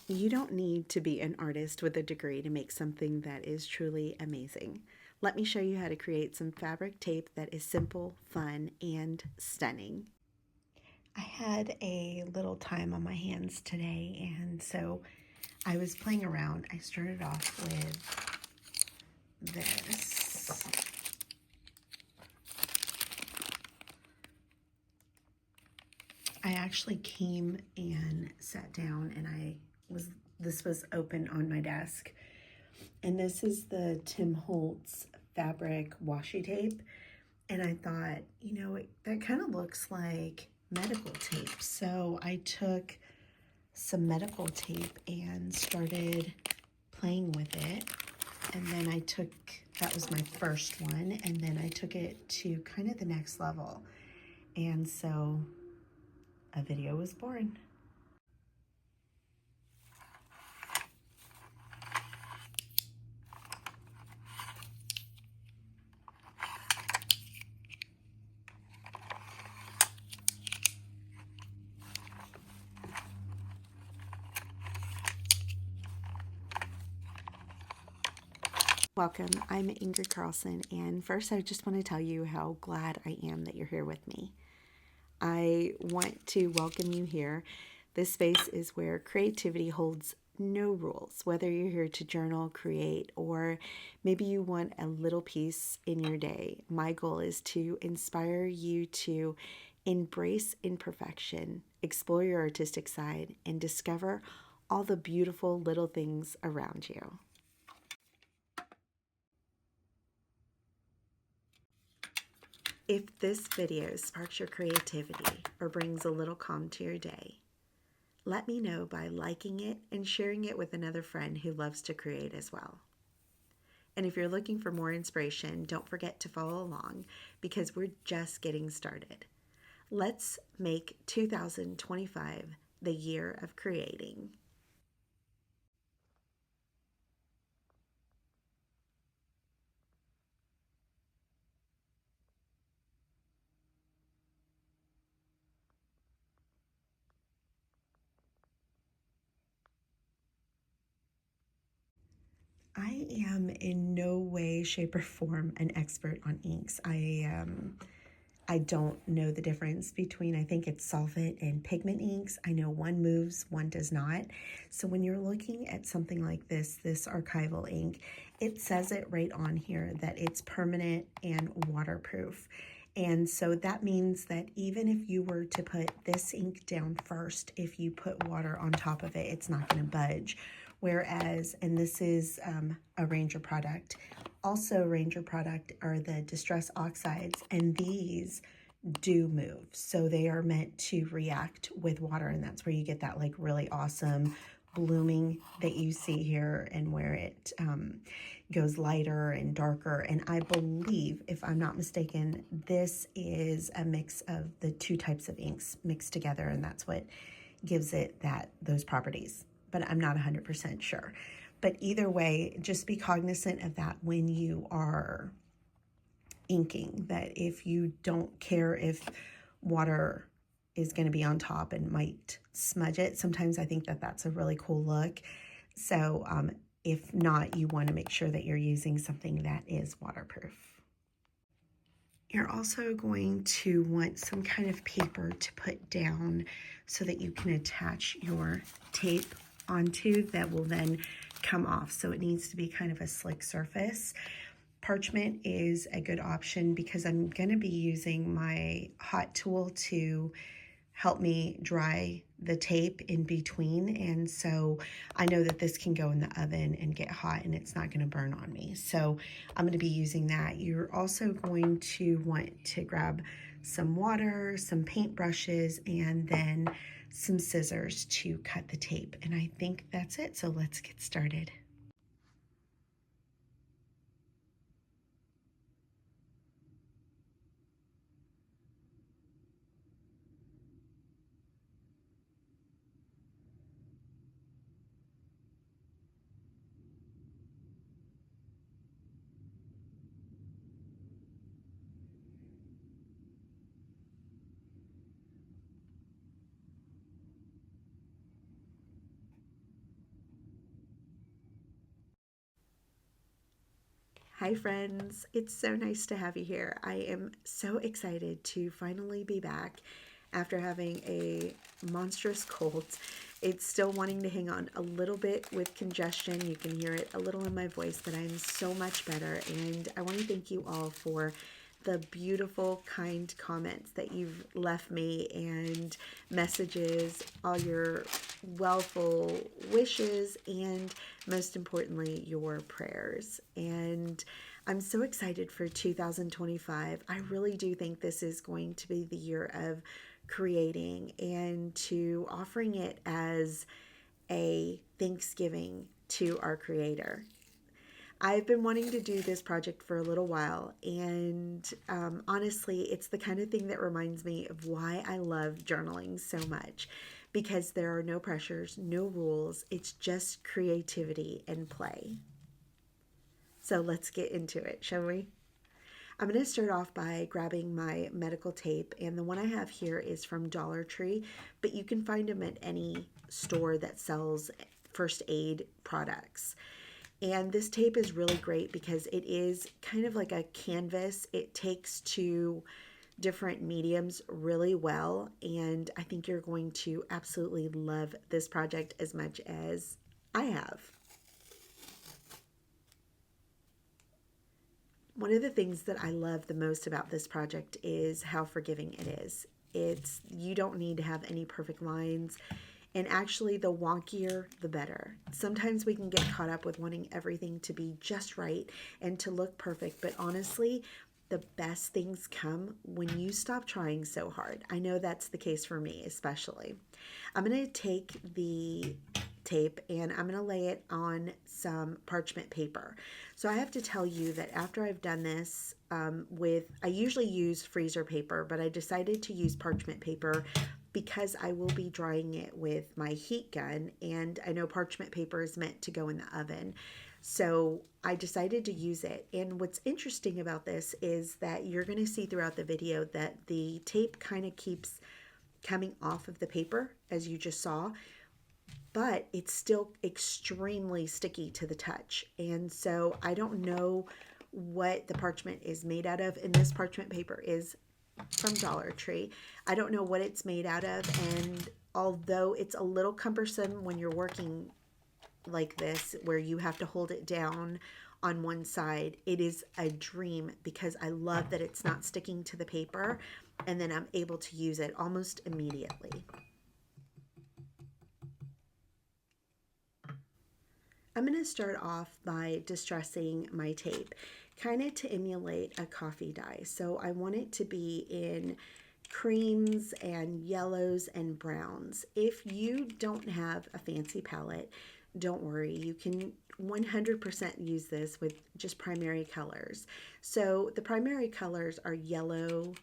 You don't need to be an artist with a degree to make something that is truly amazing. Let me show you how to create some fabric tape that is simple, fun, and stunning. I had a little time on my hands today, and so I was playing around. I started off with this. I actually came and sat down, and this was open on my desk. And this is the Tim Holtz fabric washi tape. And I thought, that kind of looks like medical tape. So I took some medical tape and started playing with it. And then that was my first one, and then I took it to kind of the next level. And so a video was born. Welcome, I'm Ingrid Carlson, and first I just want to tell you how glad I am that you're here with me. I want to welcome you here. This space is where creativity holds no rules, whether you're here to journal, create, or maybe you want a little piece in your day. My goal is to inspire you to embrace imperfection, explore your artistic side, and discover all the beautiful little things around you. If this video sparks your creativity or brings a little calm to your day, let me know by liking it and sharing it with another friend who loves to create as well. And if you're looking for more inspiration, don't forget to follow along because we're just getting started. Let's make 2025 the year of creating. I am in no way, shape, or form an expert on inks. I don't know the difference between, I think it's solvent and pigment inks. I know one moves, one does not. So when you're looking at something like this archival ink, it says it right on here that it's permanent and waterproof. And so that means that even if you were to put this ink down first, if you put water on top of it, it's not going to budge. Whereas, and this is a Ranger product, also Ranger product are the distress oxides, and these do move. So they are meant to react with water, and that's where you get that like really awesome blooming that you see here, and where it goes lighter and darker. And I believe, if I'm not mistaken, this is a mix of the two types of inks mixed together, and that's what gives it those properties. But I'm not 100% sure. But either way, just be cognizant of that when you are inking, that if you don't care if water is going to be on top and might smudge it, sometimes I think that that's a really cool look. So if not, you want to make sure that you're using something that is waterproof. You're also going to want some kind of paper to put down so that you can attach your tape onto that will then come off. So it needs to be kind of a slick surface. Parchment is a good option because I'm going to be using my hot tool to help me dry the tape in between, and so I know that this can go in the oven and get hot and it's not going to burn on me, so I'm going to be using that. You're also going to want to grab some water, some paint brushes, and then some scissors to cut the tape, and I think that's it. So let's get started. Hi, friends. It's so nice to have you here. I am so excited to finally be back after having a monstrous cold. It's still wanting to hang on a little bit with congestion. You can hear it a little in my voice, but I'm so much better. And I want to thank you all for the beautiful, kind comments that you've left me and messages, all your wellful wishes, and most importantly, your prayers. And I'm so excited for 2025. I really do think this is going to be the year of creating and to offering it as a thanksgiving to our Creator. I've been wanting to do this project for a little while, and honestly, it's the kind of thing that reminds me of why I love journaling so much, because there are no pressures, no rules. It's just creativity and play. So let's get into it, shall we? I'm going to start off by grabbing my medical tape, and the one I have here is from Dollar Tree, but you can find them at any store that sells first aid products. And this tape is really great because it is kind of like a canvas. It takes to different mediums really well, and I think you're going to absolutely love this project as much as I have. One of the things that I love the most about this project is how forgiving it is. You don't need to have any perfect lines. And actually, the wonkier, the better. Sometimes we can get caught up with wanting everything to be just right and to look perfect. But honestly, the best things come when you stop trying so hard. I know that's the case for me, especially. I'm going to take the tape and I'm going to lay it on some parchment paper. So I have to tell you that after I've done this I usually use freezer paper, but I decided to use parchment paper because I will be drying it with my heat gun, and I know parchment paper is meant to go in the oven. So I decided to use it. And what's interesting about this is that you're going to see throughout the video that the tape kind of keeps coming off of the paper, as you just saw, but it's still extremely sticky to the touch. And so I don't know what the parchment is made out of, and this parchment paper is from Dollar Tree. I don't know what it's made out of, and although it's a little cumbersome when you're working like this where you have to hold it down on one side, it is a dream because I love that it's not sticking to the paper, and then I'm able to use it almost immediately. I'm going to start off by distressing my tape, kind of to emulate a coffee dye. So I want it to be in creams and yellows and browns. If you don't have a fancy palette, don't worry. You can 100% use this with just primary colors. So the primary colors are yellow,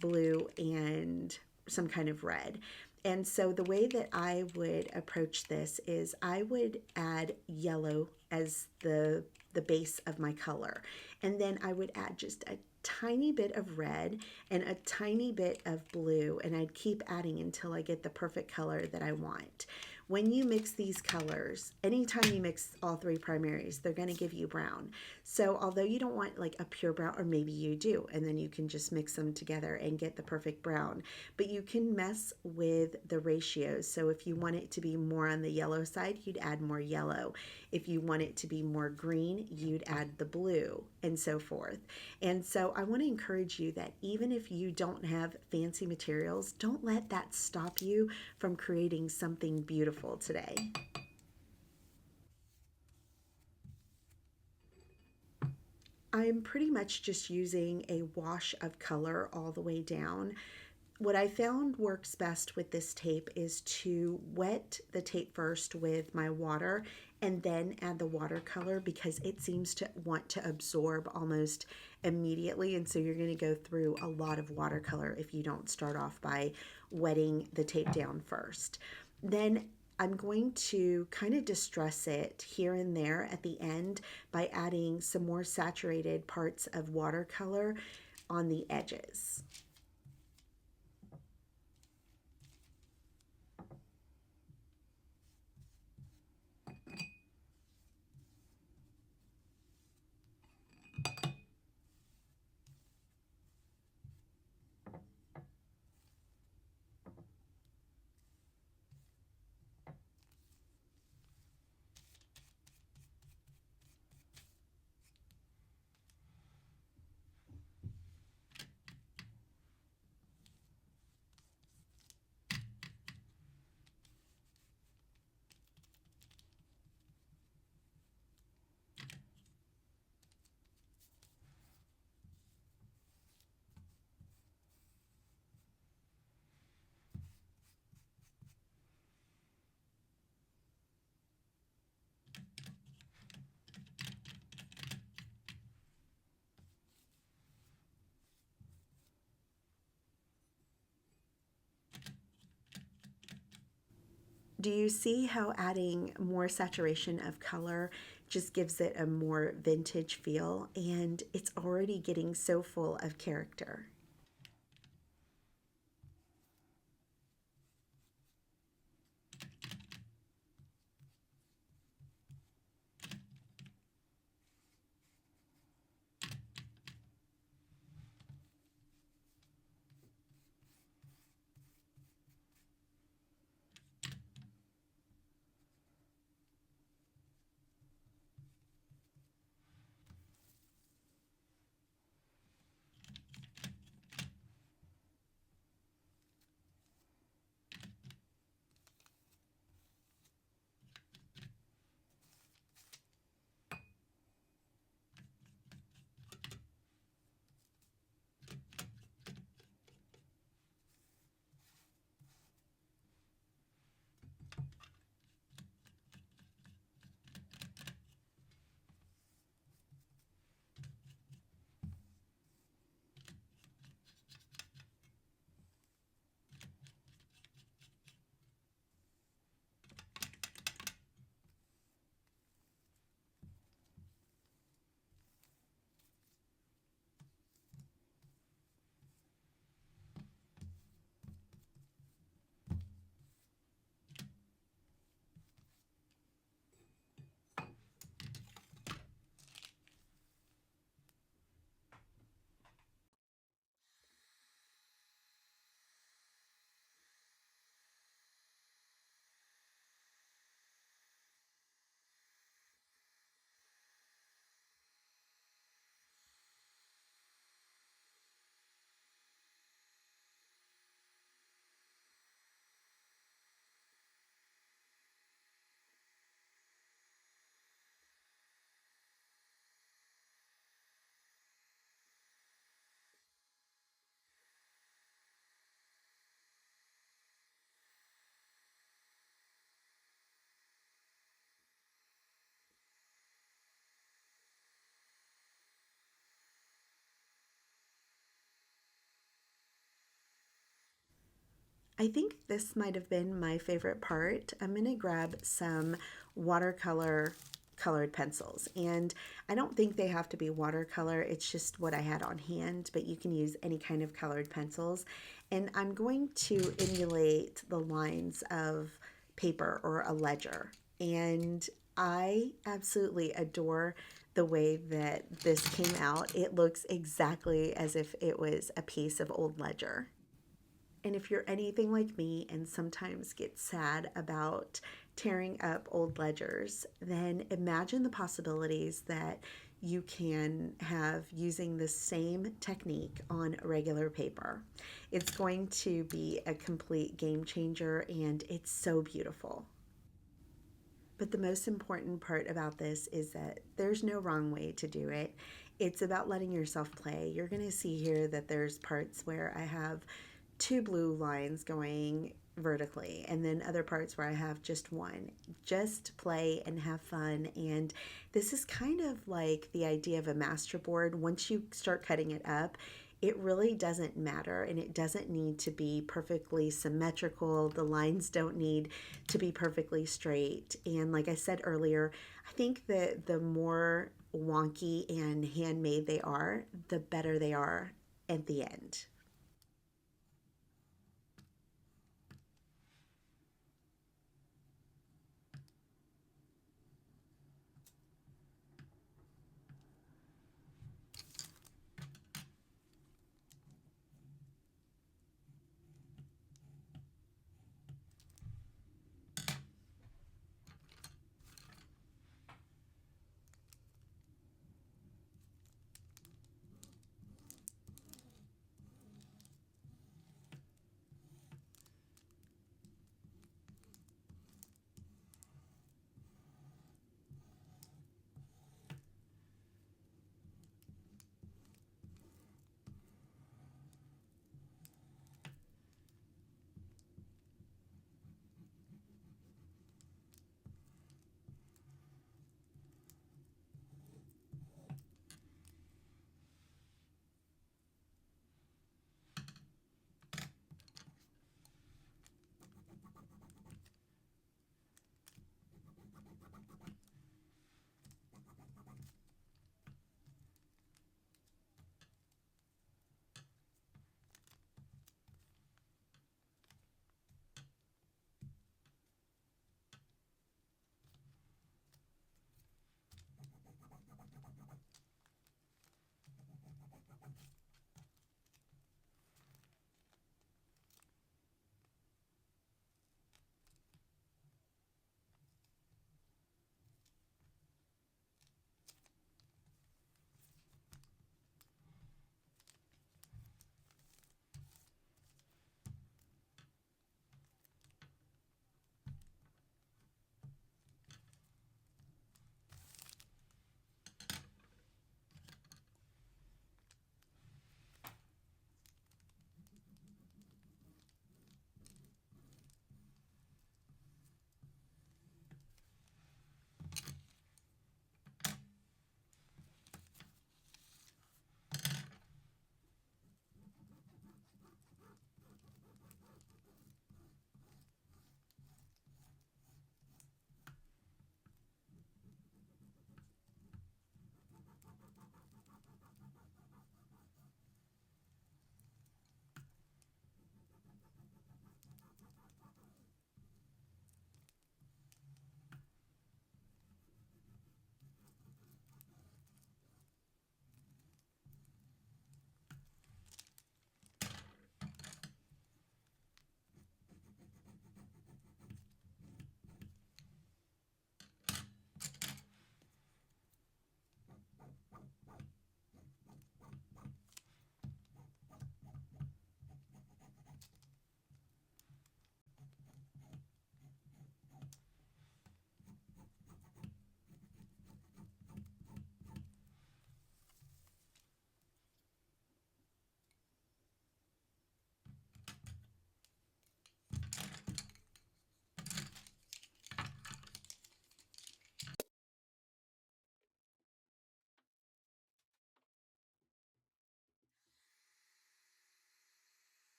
blue, and some kind of red. And so the way that I would approach this is I would add yellow as the base of my color. And then I would add just a tiny bit of red and a tiny bit of blue, and I'd keep adding until I get the perfect color that I want. When you mix these colors, anytime you mix all three primaries, they're going to give you brown. So although you don't want like a pure brown, or maybe you do, and then you can just mix them together and get the perfect brown, but you can mess with the ratios. So if you want it to be more on the yellow side, you'd add more yellow. If you want it to be more green, you'd add the blue, and so forth. And so I want to encourage you that even if you don't have fancy materials, don't let that stop you from creating something beautiful today. I'm pretty much just using a wash of color all the way down. What I found works best with this tape is to wet the tape first with my water and then add the watercolor, because it seems to want to absorb almost immediately, and so you're going to go through a lot of watercolor if you don't start off by wetting the tape down first. Then I'm going to kind of distress it here and there at the end by adding some more saturated parts of watercolor on the edges. do you see how adding more saturation of color just gives it a more vintage feel, and it's already getting so full of character? I think this might have been my favorite part. I'm going to grab some watercolor colored pencils, and I don't think they have to be watercolor. It's just what I had on hand, but you can use any kind of colored pencils. And I'm going to emulate the lines of paper or a ledger. And I absolutely adore the way that this came out. It looks exactly as if it was a piece of old ledger. And if you're anything like me and sometimes get sad about tearing up old ledgers, then imagine the possibilities that you can have using the same technique on regular paper. It's going to be a complete game changer, and it's so beautiful. But the most important part about this is that there's no wrong way to do it. It's about letting yourself play. You're going to see here that there's parts where I have two blue lines going vertically, and then other parts where I have just one. Just play and have fun. And this is kind of like the idea of a masterboard. Once you start cutting it up, it really doesn't matter, and it doesn't need to be perfectly symmetrical. The lines don't need to be perfectly straight. And like I said earlier, I think that the more wonky and handmade they are, the better they are at the end.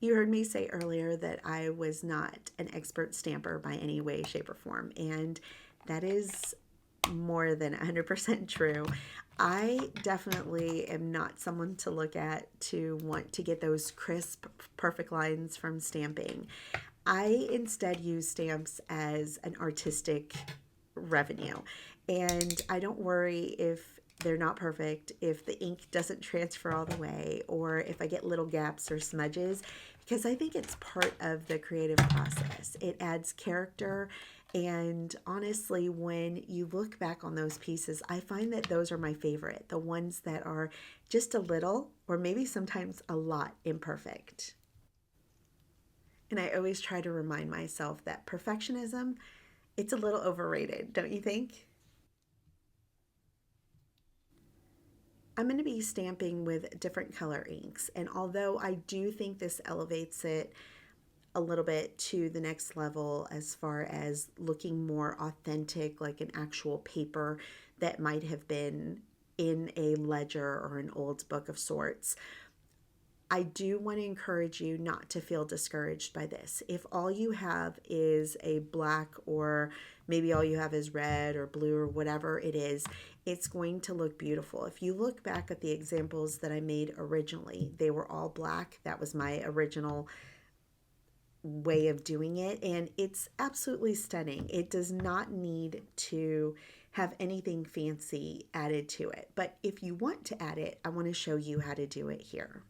You heard me say earlier that I was not an expert stamper by any way, shape, or form, and that is more than 100% true. I definitely am not someone to look at to want to get those crisp, perfect lines from stamping. I instead use stamps as an artistic revenue, and I don't worry if they're not perfect, if the ink doesn't transfer all the way, or if I get little gaps or smudges, because I think it's part of the creative process. It adds character. And honestly, when you look back on those pieces, I find that those are my favorite, the ones that are just a little, or maybe sometimes a lot, imperfect. And I always try to remind myself that perfectionism, it's a little overrated, don't you think? I'm going to be stamping with different color inks. And although I do think this elevates it a little bit to the next level as far as looking more authentic, like an actual paper that might have been in a ledger or an old book of sorts, I do want to encourage you not to feel discouraged by this. If all you have is a black, or maybe all you have is red or blue or whatever it is, it's going to look beautiful. If you look back at the examples that I made originally, they were all black. That was my original way of doing it, and it's absolutely stunning. It does not need to have anything fancy added to it, but if you want to add it, I want to show you how to do it here.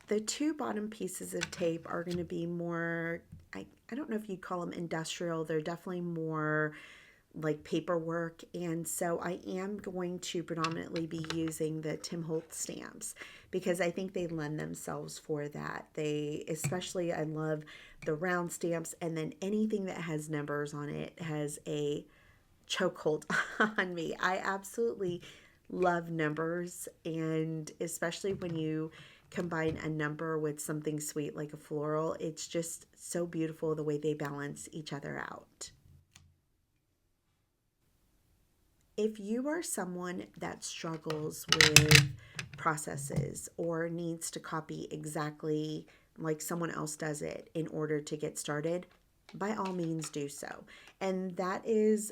The two bottom pieces of tape are going to be more, I don't know if you'd call them industrial. They're definitely more like paperwork. And so I am going to predominantly be using the Tim Holtz stamps because I think they lend themselves for that. They, especially, I love the round stamps, and then anything that has numbers on it has a chokehold on me. I absolutely love numbers, and especially when you combine a number with something sweet like a floral, it's just so beautiful the way they balance each other out. If you are someone that struggles with processes or needs to copy exactly like someone else does it in order to get started, by all means do so. And that is,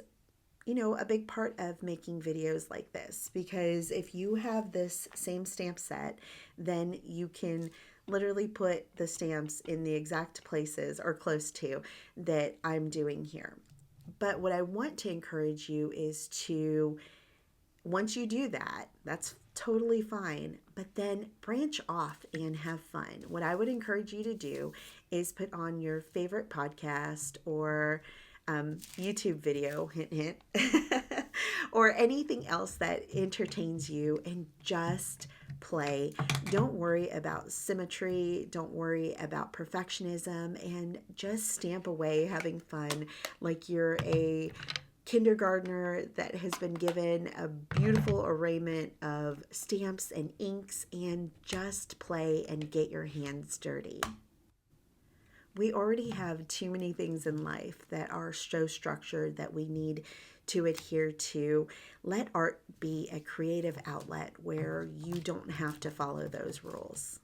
a big part of making videos like this, because if you have this same stamp set, then you can literally put the stamps in the exact places or close to that I'm doing here. But what I want to encourage you is to, once you do that, that's totally fine, but then branch off and have fun. What I would encourage you to do is put on your favorite podcast or YouTube video, hint, hint, or anything else that entertains you, and just play. Don't worry about symmetry. Don't worry about perfectionism, and just stamp away having fun like you're a kindergartner that has been given a beautiful arrayment of stamps and inks, and just play and get your hands dirty. We already have too many things in life that are so structured that we need to adhere to. Let art be a creative outlet where you don't have to follow those rules.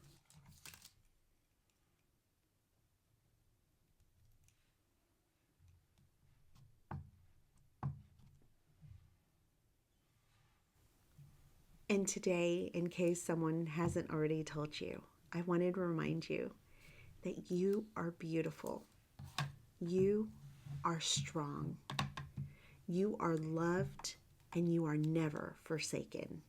And today, in case someone hasn't already told you, I wanted to remind you that you are beautiful. You are strong. You are loved, and you are never forsaken.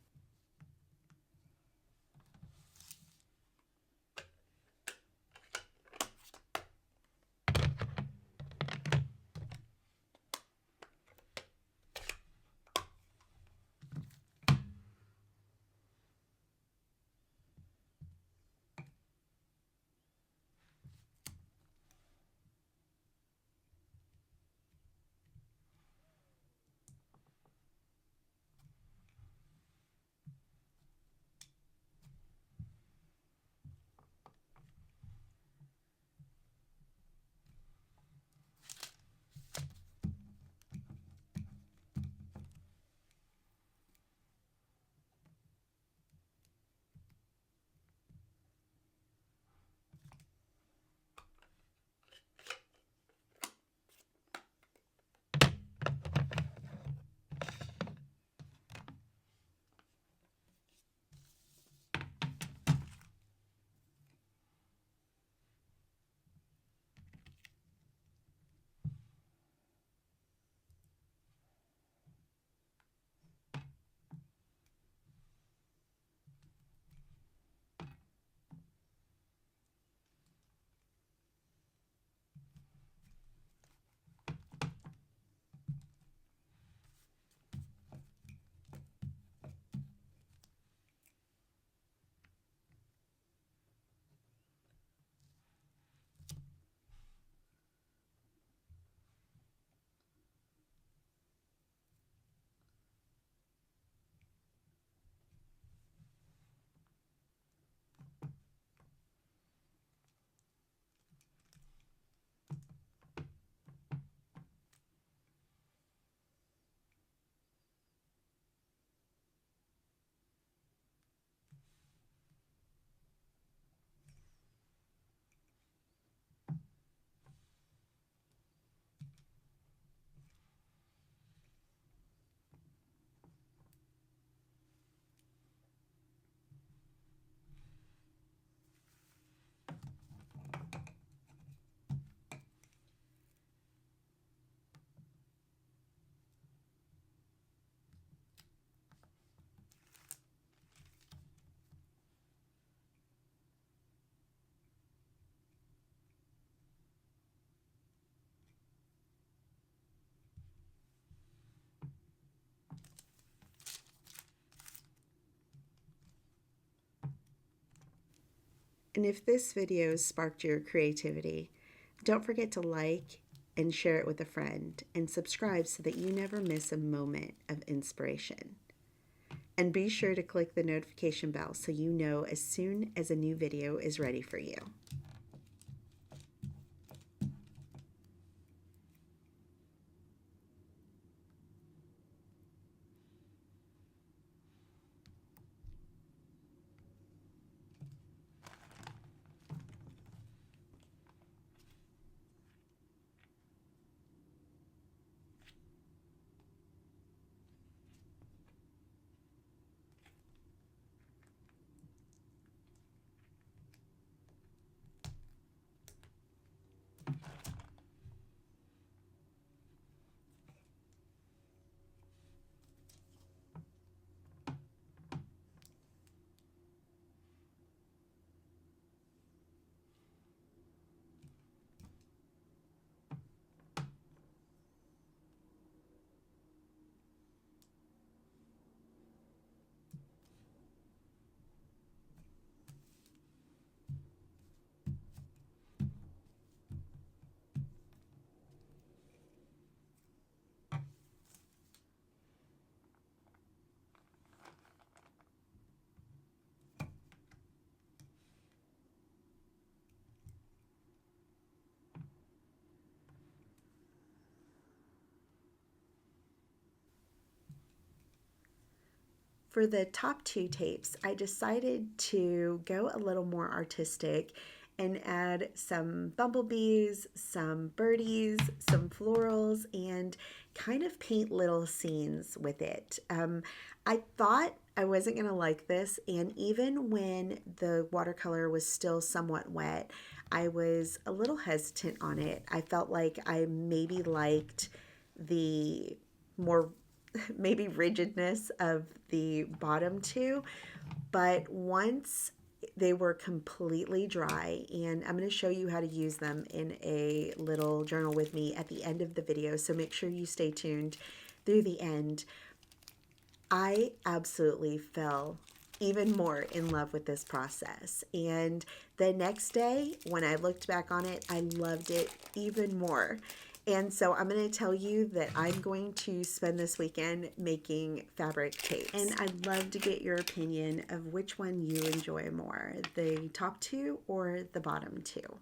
And if this video sparked your creativity, don't forget to like and share it with a friend, and subscribe so that you never miss a moment of inspiration. And be sure to click the notification bell so you know as soon as a new video is ready for you. For the top two tapes, I decided to go a little more artistic and add some bumblebees, some birdies, some florals, and kind of paint little scenes with it. I thought I wasn't going to like this, and even when the watercolor was still somewhat wet, I was a little hesitant on it. I felt like I maybe liked the more maybe rigidness of the bottom two, but once they were completely dry, and I'm going to show you how to use them in a little journal with me at the end of the video, so make sure you stay tuned through the end. I absolutely fell even more in love with this process, and the next day when I looked back on it, I loved it even more. And so I'm going to tell you that I'm going to spend this weekend making fabric tapes. And I'd love to get your opinion of which one you enjoy more, the top two or the bottom two.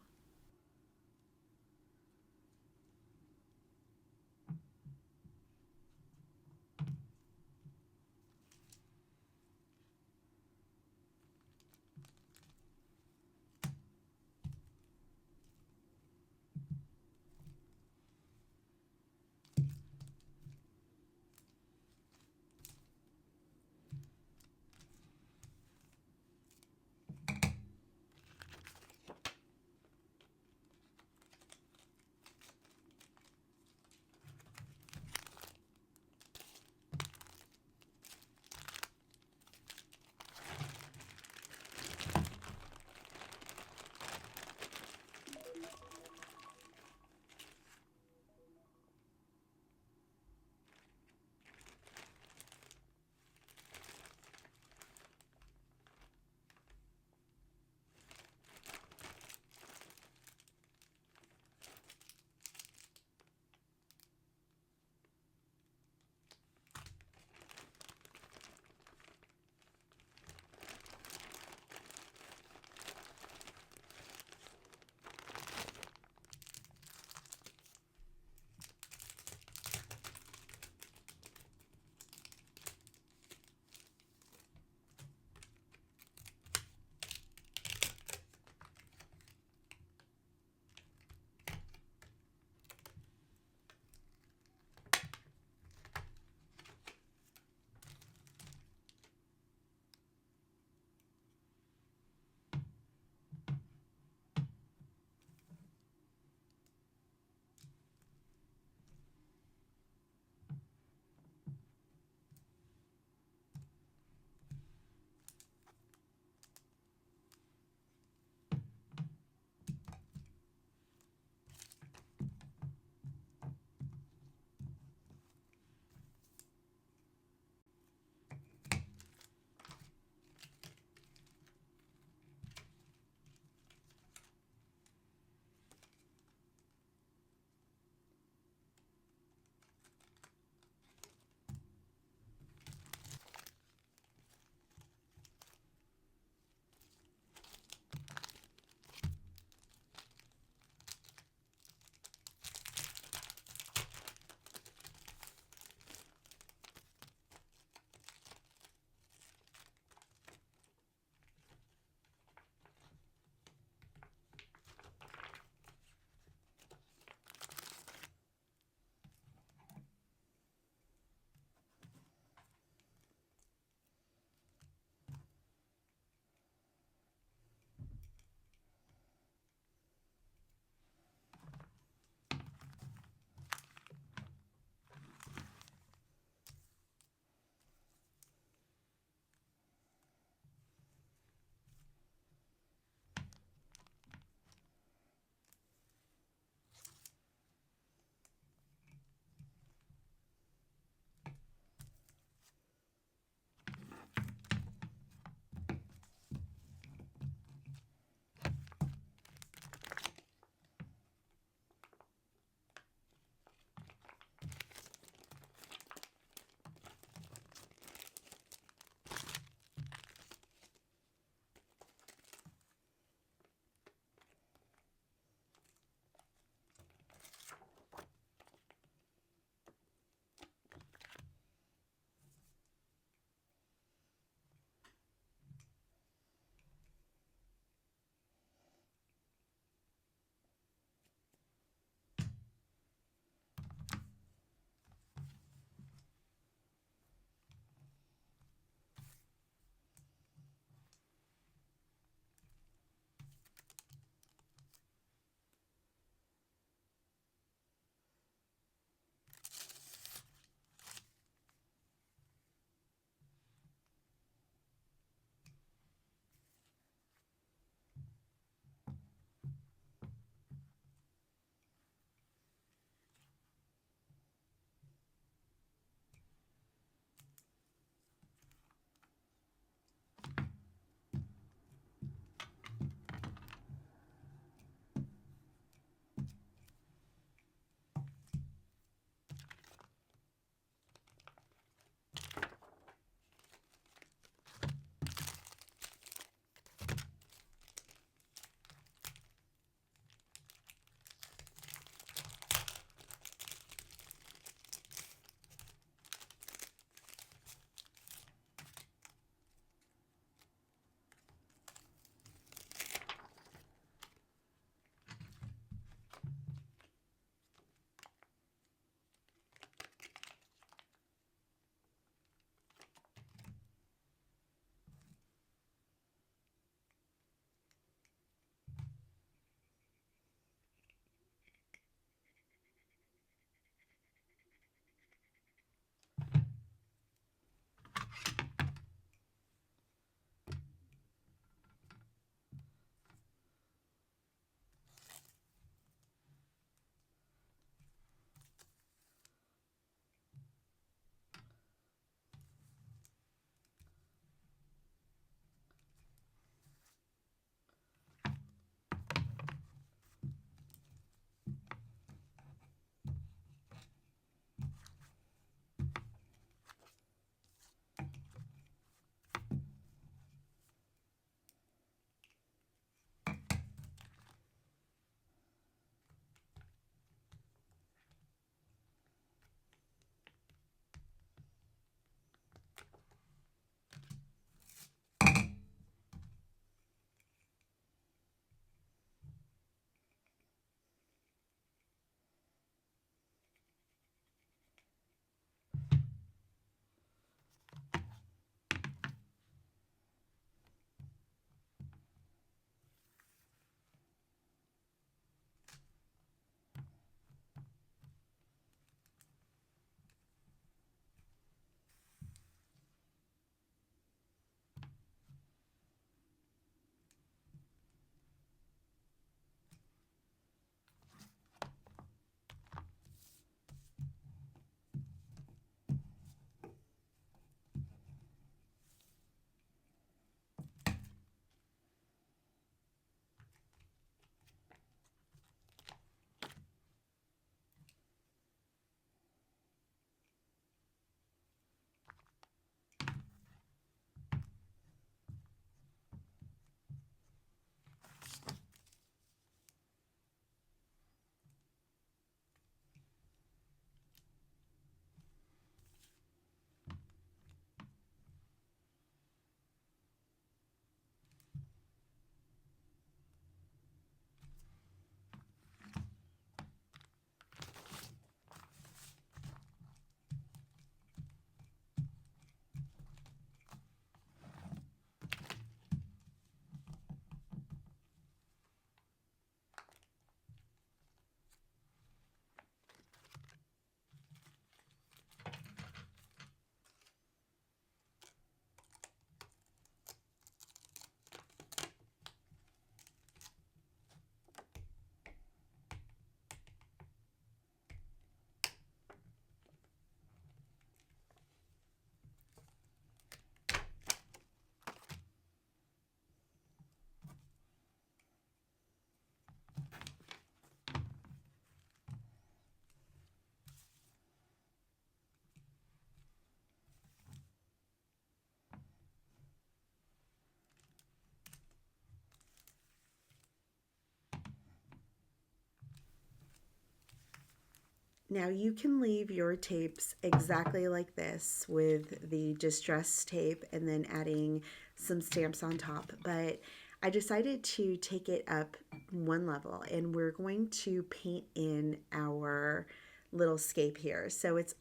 Now you can leave your tapes exactly like this with the distress tape and then adding some stamps on top, but I decided to take it up one level and we're going to paint in our little scape here. So it's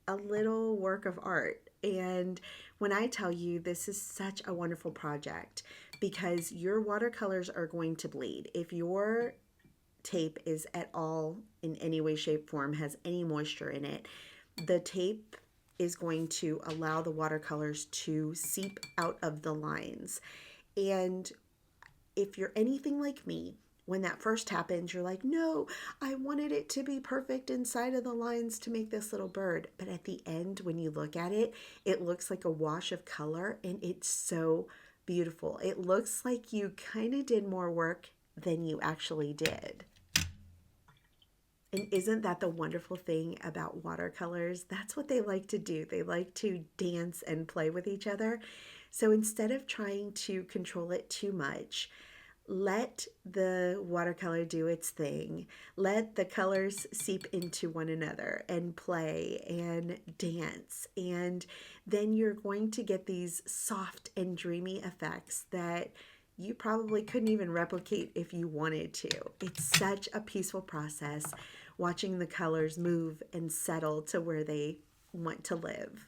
a little work of art. And when I tell you this is such a wonderful project because your watercolors are going to bleed. If your tape is at all in any way, shape, form, has any moisture in it, the tape is going to allow the watercolors to seep out of the lines. And if you're anything like me, when that first happens, you're like, no, I wanted it to be perfect inside of the lines to make this little bird. But at the end, when you look at it, it looks like a wash of color and it's so beautiful. It looks like you kind of did more work than you actually did. And isn't that the wonderful thing about watercolors? That's what they like to do. They like to dance and play with each other. So instead of trying to control it too much, let the watercolor do its thing. Let the colors seep into one another and play and dance. And then you're going to get these soft and dreamy effects that you probably couldn't even replicate if you wanted to. It's such a peaceful process watching the colors move and settle to where they want to live.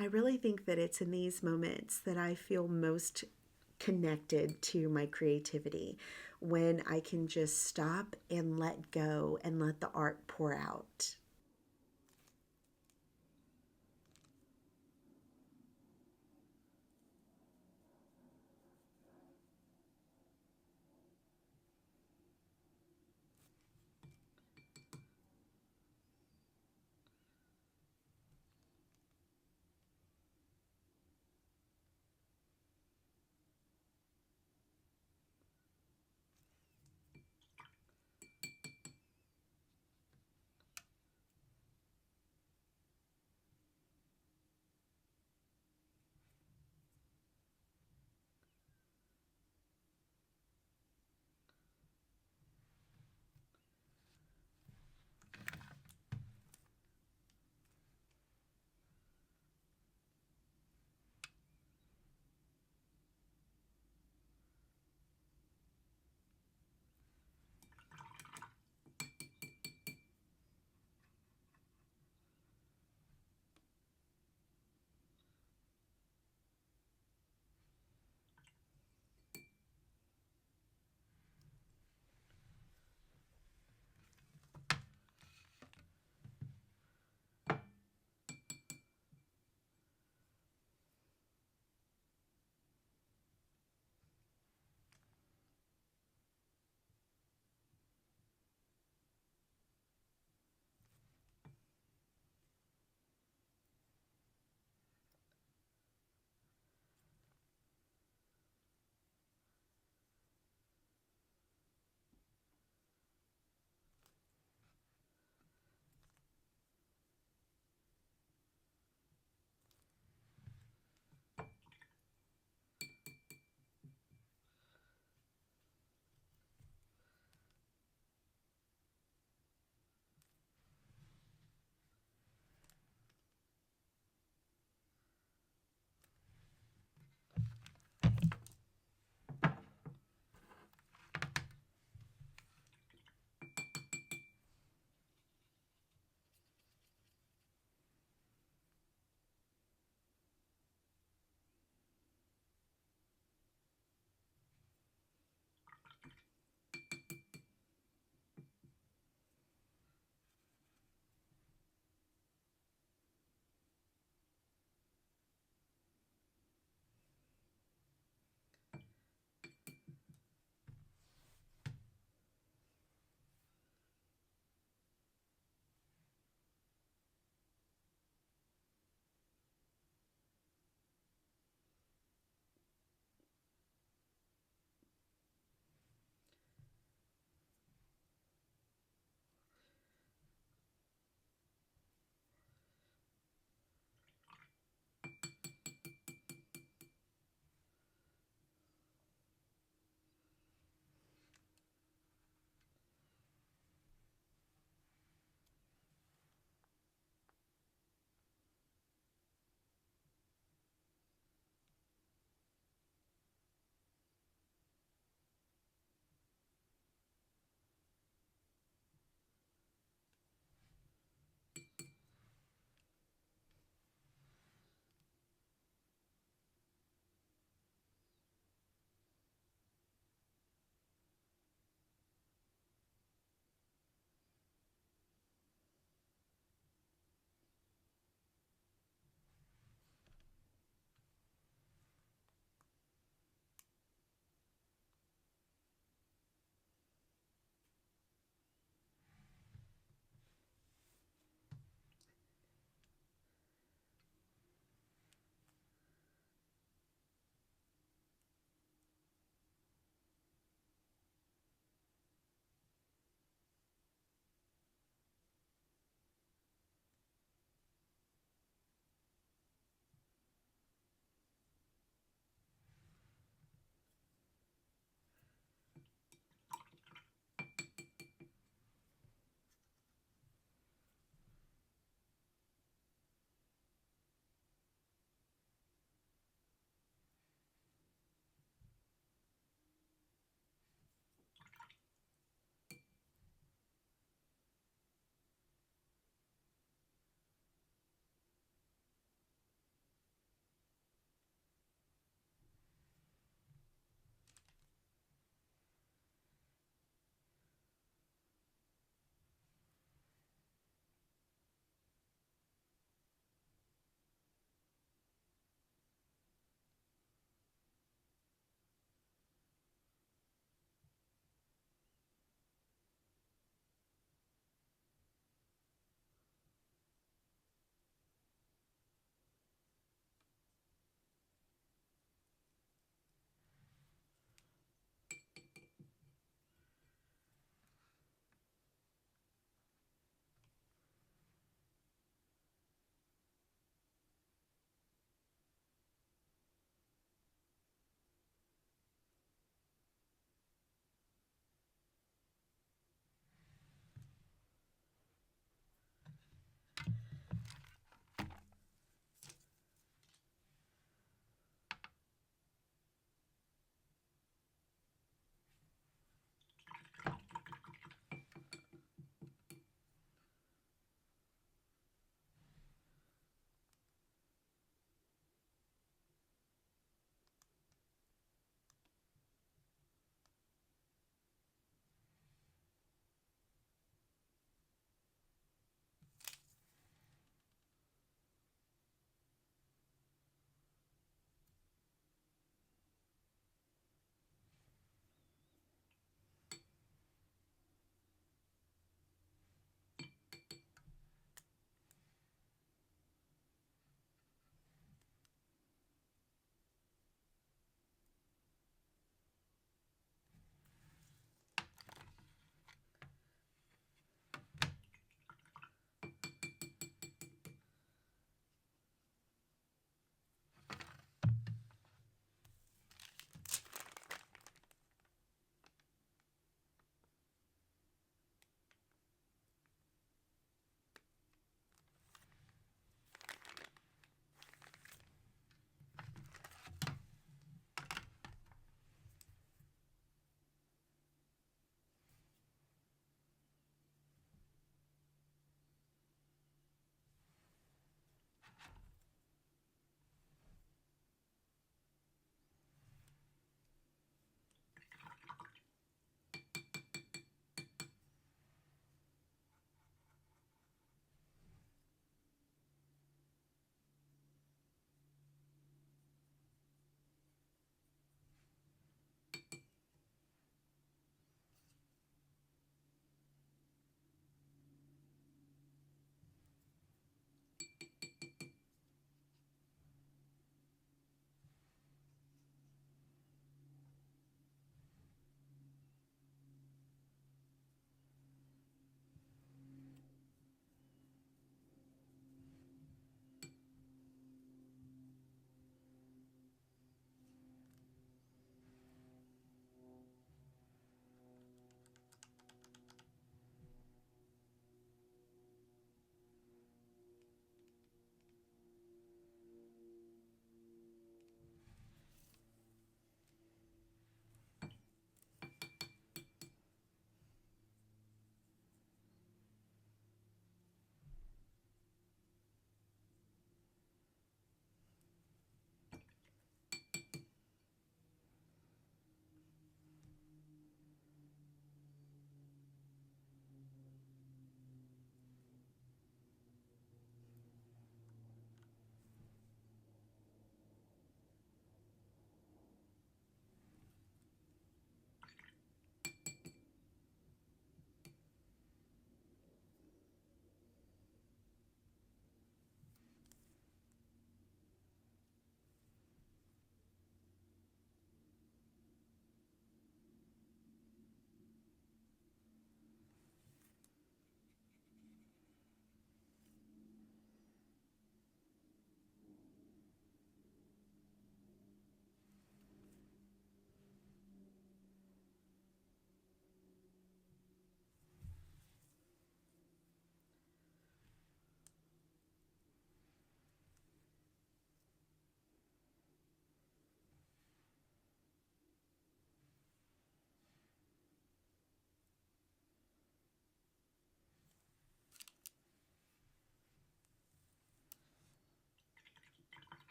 I really think that it's in these moments that I feel most connected to my creativity, when I can just stop and let go and let the art pour out.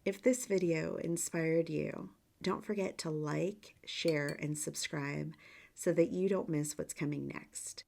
If this video inspired you, don't forget to like, share, and subscribe so that you don't miss what's coming next.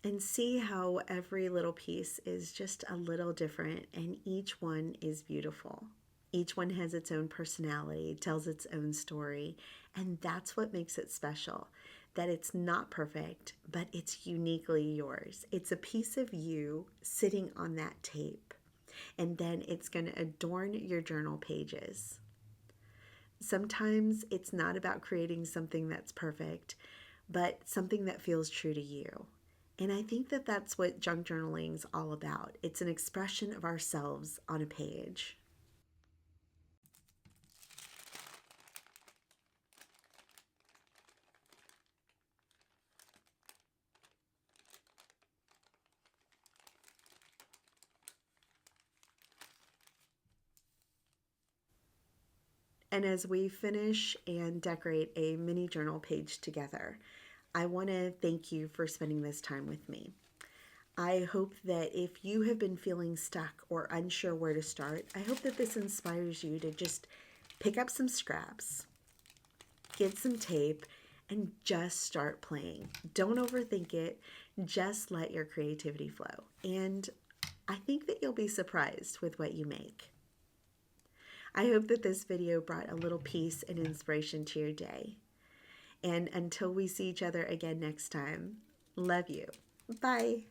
And see how every little piece is just a little different and each one is beautiful. Each one has its own personality, tells its own story, and that's what makes it special. That it's not perfect, but it's uniquely yours. It's a piece of you sitting on that tape, and then it's going to adorn your journal pages. Sometimes it's not about creating something that's perfect, but something that feels true to you. And I think that that's what junk journaling's all about. It's an expression of ourselves on a page. And as we finish and decorate a mini journal page together, I want to thank you for spending this time with me. I hope that if you have been feeling stuck or unsure where to start, I hope that this inspires you to just pick up some scraps, get some tape, and just start playing. Don't overthink it. Just let your creativity flow. And I think that you'll be surprised with what you make. I hope that this video brought a little peace and inspiration to your day. And until we see each other again next time, love you. Bye.